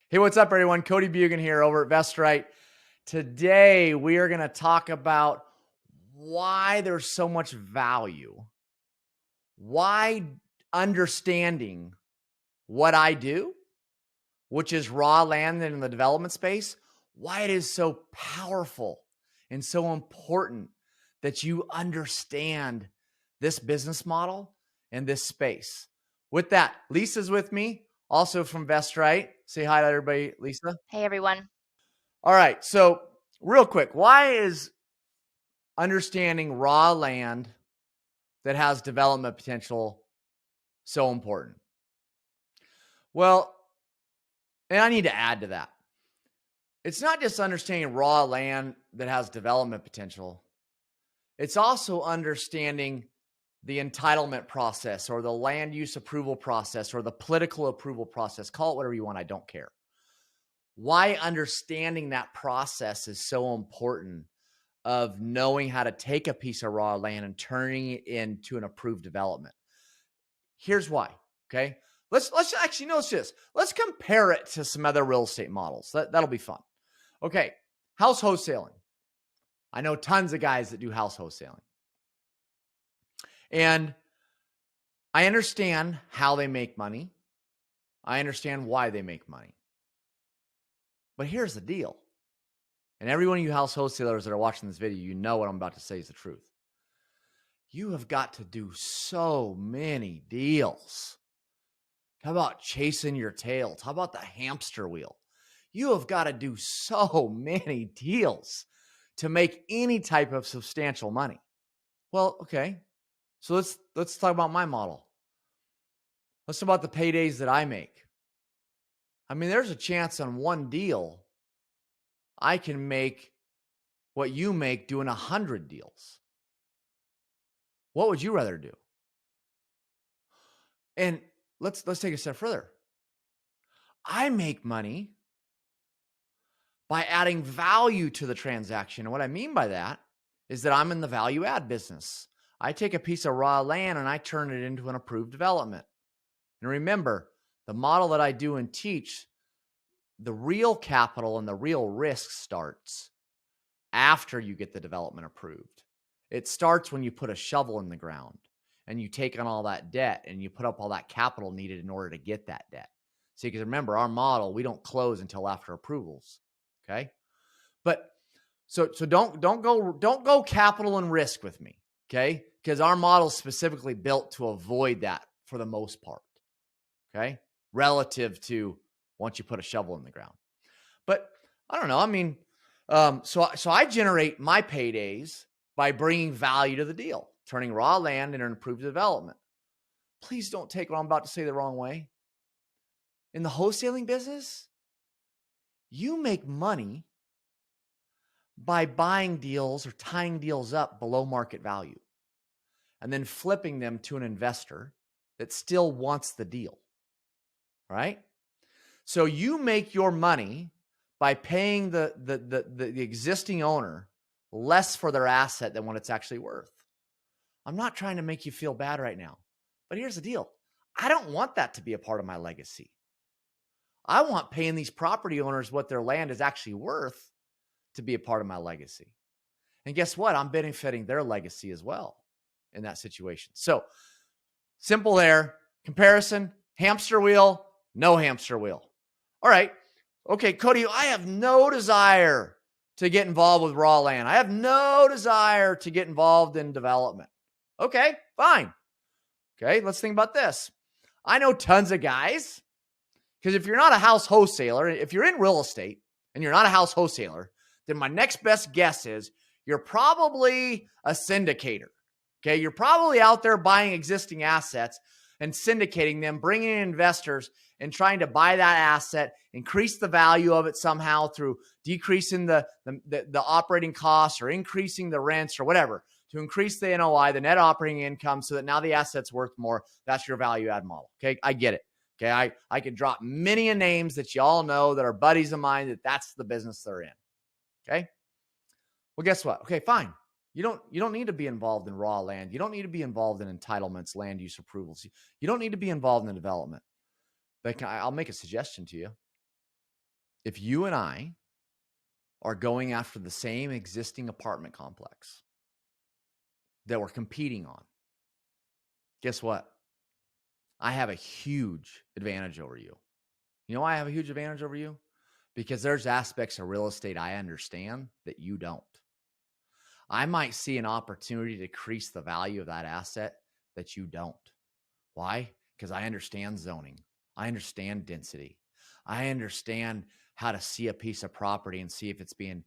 Hey, what's up, everyone? Cody Bjugan here over at VestRight. Today, we are going to talk about why there's so much value, why understanding what I do, which is raw land in the development space, why it is so powerful and so important that you understand this business model and this space. With that, Lisa's with me, also from VestRight. Say hi to everybody, Lisa. Hey, everyone. All right. So, real quick, why is understanding raw land that has development potential so important? Well, and I need to add to that. It's not just understanding raw land that has development potential. It's also understanding the entitlement process or the land use approval process or the political approval process. Call it whatever you want. I don't care. Why understanding that process is so important of knowing how to take a piece of raw land and turning it into an approved development. Here's why. Okay. Let's actually know this. Let's compare it to some other real estate models. That'll be fun. Okay. House wholesaling. I know tons of guys that do house wholesaling. And I understand how they make money. I understand why they make money. But here's the deal. And every one of you house wholesalers that are watching this video, you know what I'm about to say is the truth. You have got to do so many deals. How about chasing your tails? How about the hamster wheel? You have got to do so many deals to make any type of substantial money. Well, okay. So let's talk about my model. Let's talk about the paydays that I make. I mean, there's a chance on one deal I can make what you make doing 100 deals. What would you rather do? And let's take a step further. I make money by adding value to the transaction. And what I mean by that is that I'm in the value add business. I take a piece of raw land and I turn it into an approved development. And remember, the model that I do and teach, the real capital and the real risk starts after you get the development approved. It starts when you put a shovel in the ground and you take on all that debt and you put up all that capital needed in order to get that debt. See, because remember, our model, we don't close until after approvals. Okay. But so don't go capital and risk with me. Okay. Because our model is specifically built to avoid that for the most part. Okay. Relative to once you put a shovel in the ground. But I don't know. I mean, so I generate my paydays by bringing value to the deal, turning raw land into an approved development. Please don't take what I'm about to say the wrong way. In the wholesaling business, you make money by buying deals or tying deals up below market value and then flipping them to an investor that still wants the deal. Right? So you make your money by paying the existing owner less for their asset than what it's actually worth. I'm not trying to make you feel bad right now, but here's the deal. I don't want that to be a part of my legacy. I want paying these property owners what their land is actually worth to be a part of my legacy. And guess what? I'm benefiting their legacy as well in that situation. So simple there. Comparison, hamster wheel, no hamster wheel. All right. Okay, Cody, I have no desire to get involved with raw land. I have no desire to get involved in development. Okay, fine. Okay, let's think about this. I know tons of guys, because if you're not a house wholesaler, if you're in real estate and you're not a house wholesaler, then my next best guess is you're probably a syndicator. Okay, you're probably out there buying existing assets and syndicating them, bringing in investors and trying to buy that asset, increase the value of it somehow through decreasing the operating costs or increasing the rents or whatever to increase the NOI, the net operating income, so that now the asset's worth more. That's your value add model. Okay, I get it. Okay, I could drop many names that you all know that are buddies of mine that's the business they're in. Okay, well, guess what? Okay, fine. You don't need to be involved in raw land. You don't need to be involved in entitlements, land use approvals. You don't need to be involved in development. But I'll make a suggestion to you. if you and I are going after the same existing apartment complex that we're competing on, guess what? I have a huge advantage over you. You know why I have a huge advantage over you? Because there's aspects of real estate I understand that you don't. I might see an opportunity to increase the value of that asset that you don't. Why? Because I understand zoning. I understand density. I understand how to see a piece of property and see if it's being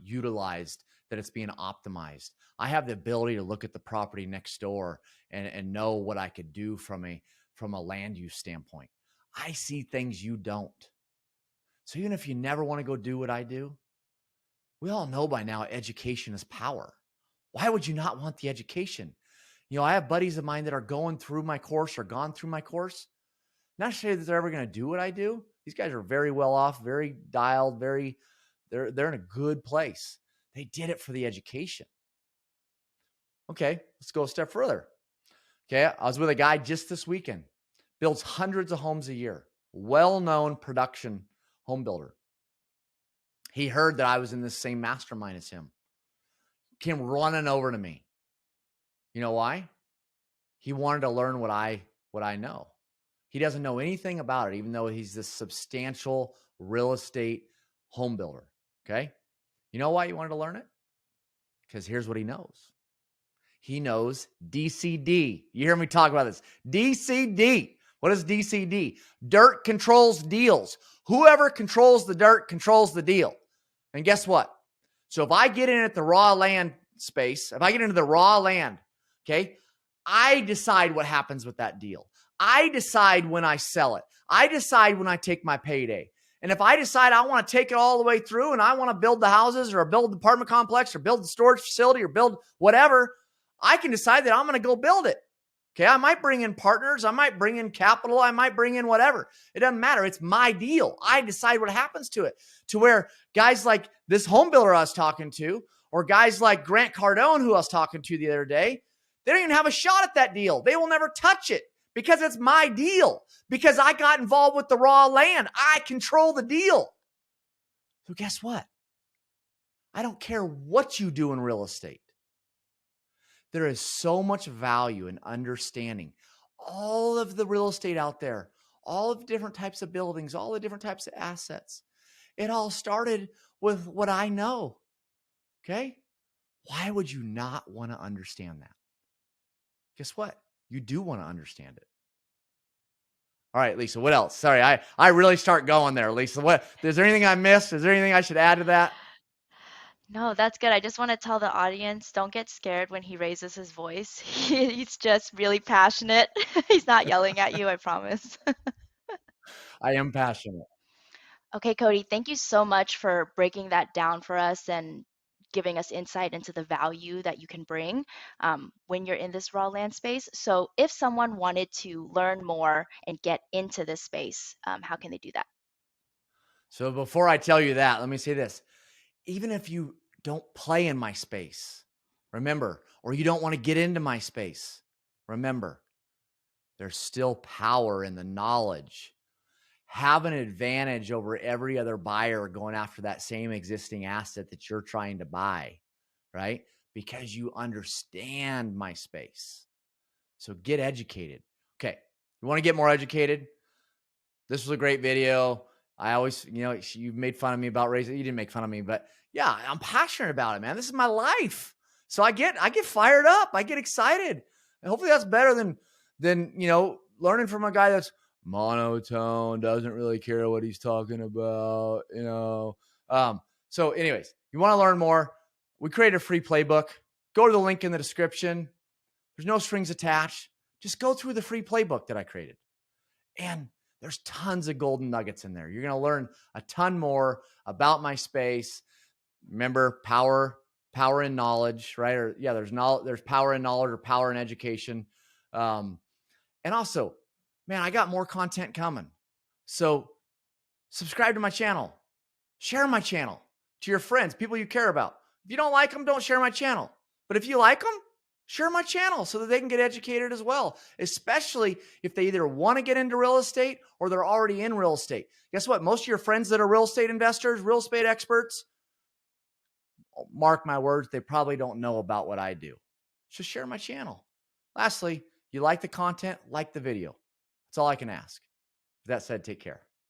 utilized, that it's being optimized. I have the ability to look at the property next door and know what I could do from a land use standpoint. I see things you don't. So even if you never want to go do what I do, we all know by now education is power. Why would you not want the education? You know, I have buddies of mine that are going through my course or gone through my course. Not necessarily that they're ever going to do what I do. These guys are very well off, very dialed, they're in a good place. They did it for the education. Okay, let's go a step further. Okay, I was with a guy just this weekend, builds hundreds of homes a year, well-known production home builder. He heard that I was in the same mastermind as him. Came running over to me. You know why? He wanted to learn what I know. He doesn't know anything about it, even though he's this substantial real estate home builder. Okay. You know why he wanted to learn it? Because here's what he knows. He knows DCD. You hear me talk about this. DCD. What is DCD? Dirt controls deals. Whoever controls the dirt controls the deal. And guess what? So if I get in at the raw land space, if I get into the raw land, okay, I decide what happens with that deal. I decide when I sell it. I decide when I take my payday. And if I decide I want to take it all the way through and I want to build the houses or build the apartment complex or build the storage facility or build whatever, I can decide that I'm going to go build it. Okay, I might bring in partners. I might bring in capital. I might bring in whatever. It doesn't matter. It's my deal. I decide what happens to it. To where guys like this home builder I was talking to, or guys like Grant Cardone, who I was talking to the other day, they don't even have a shot at that deal. They will never touch it because it's my deal. Because I got involved with the raw land. I control the deal. So guess what? I don't care what you do in real estate. There is so much value in understanding all of the real estate out there, all of the different types of buildings, all the different types of assets. It all started with what I know. Okay? Why would you not want to understand that? Guess what? You do want to understand it. All right, Lisa, what else? Sorry, I really start going there, Lisa. What, is there anything I missed? Is there anything I should add to that? No, that's good. I just want to tell the audience, don't get scared when he raises his voice. He's just really passionate. He's not yelling at you, I promise. I am passionate. Okay, Cody, thank you so much for breaking that down for us and giving us insight into the value that you can bring when you're in this raw land space. So if someone wanted to learn more and get into this space, how can they do that? So before I tell you that, let me say this. Even if you don't play in my space, remember, or you don't want to get into my space, remember, there's still power in the knowledge. Have an advantage over every other buyer going after that same existing asset that you're trying to buy, right? Because you understand my space. So get educated. Okay, you want to get more educated? This was a great video. I always, you made fun of me about raising. You didn't make fun of me, but yeah, I'm passionate about it, man. This is my life. So I get fired up. I get excited. And hopefully that's better than learning from a guy that's monotone, doesn't really care what he's talking about, So anyways, you want to learn more? We created a free playbook. Go to the link in the description. There's no strings attached. Just go through the free playbook that I created. And there's tons of golden nuggets in there. You're going to learn a ton more about my space. Remember, power in knowledge, right? Or yeah, there's power in knowledge or power in education. And also, man, I got more content coming. So subscribe to my channel. Share my channel to your friends, people you care about. If you don't like them, don't share my channel. But if you like them, Share my channel so that they can get educated as well, especially if they either want to get into real estate or they're already in real estate. Guess what? Most of your friends that are real estate investors, real estate experts, mark my words, they probably don't know about what I do. So share my channel. Lastly, you like the content, like the video. That's all I can ask. With that said, take care.